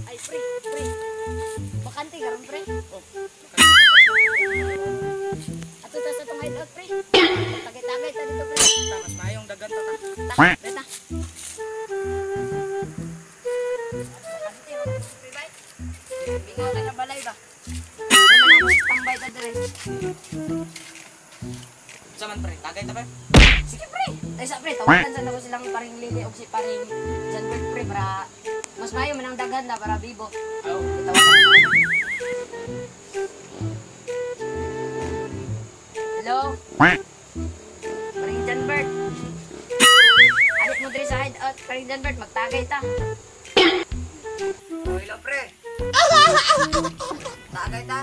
Ay, pre. Bakante karon pre. Oh, Ato ta sa tong hideout pre. Tagay-tagay ta dito pre. mas mayong dagan ta. Beta. Bakante ro pre bay. Bingaw na balay ba. Ano man tambay ta dire. Saman pre, tagay ta pre. Sige pre. Ay sa pre, tawagan sa nako silang paring Lili og si paring Janbert pre para mas mayo man ang dagan na para bibo. Oh, Tawagan na. Hello? Paring Janbert. Alit mo diri sa hideout, paring Janbert, magtagay ta. okay lang pre. Tagay ta.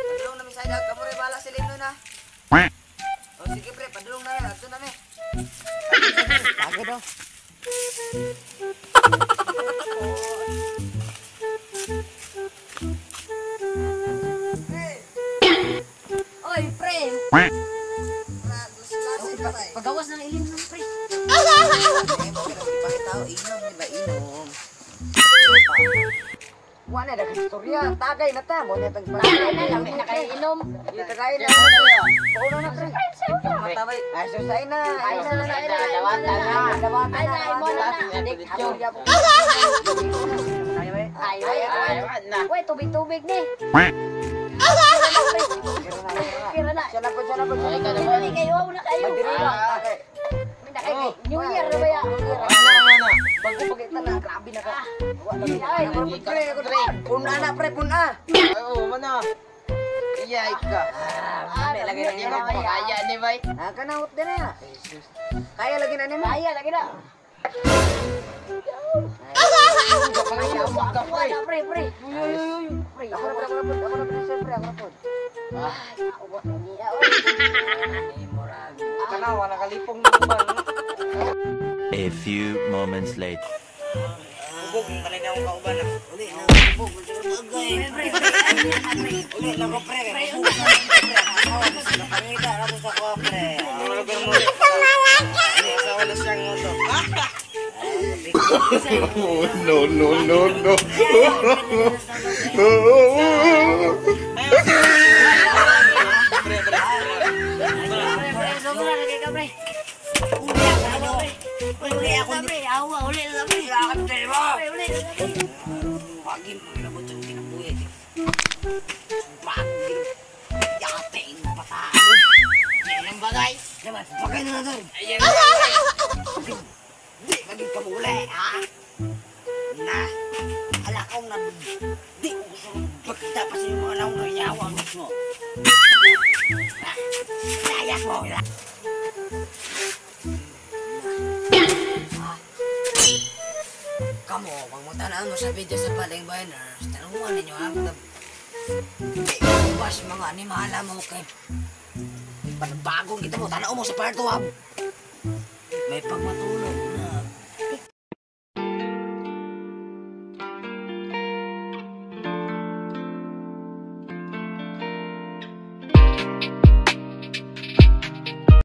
Padulong na mi sa idag, kamo rin bala silin nun ha. O sige pre, padulong na yan, agto na mi. Tagay daw. Oy, pre. Pagawas ng ilim ng pre. Wala na istorya, tagay na ta, mo na tag Tagay na lang, nakainom. tagay na. Pauno na pre. Matabay. Ay susay na. Ay, susay na. Dawatan na. Dawatan Ay, na. ay, mo na na. Adik, istorya po. Ay. Uy, tubig-tubig ni. Kira na. Siya na po. Ay, kayo ni kayo na kayo. Madiri lang. Tagay. New Year na ba ya? Bago pagkita na, grabe na ka. Ay, Puna na pre, puna. Oo, mana. Iyay ka. May lagi na niya Kaya ni bay. Kanahot din na. Kaya lagi na niya. Kaya lagi na. Pre. Ako na pre, siyempre, ako na po. Kanawa, nakalipong naman. A few moments later. Ubog, talaga akong kauban na. Uli, ubog. Uli, lang ko pre. Ubog na pre. Nakangita, ako sa ko pre. Malagar mo. Uli, sa wala siyang ngoto. No. Uli ako pre, awa, uli na pre. Uli. Pagin, pagilabot yung kinabuhi. Pagin, yating pataan. Yan ang bagay. Naman, bagay na doon. Ayan ang bagay. Di, maging kamuli, ha? Na, alakaw na, di ko gusto magpagkita pa sa yung mga naong nangyawang mo. Sayas mo, ha? Kamu, pag mo tanaan mo sa video sa Paling Biners, tanungan ninyo ang bas mga animala mo kay panabagong kita mo, tanaan mo sa part 2 May pagmatulog.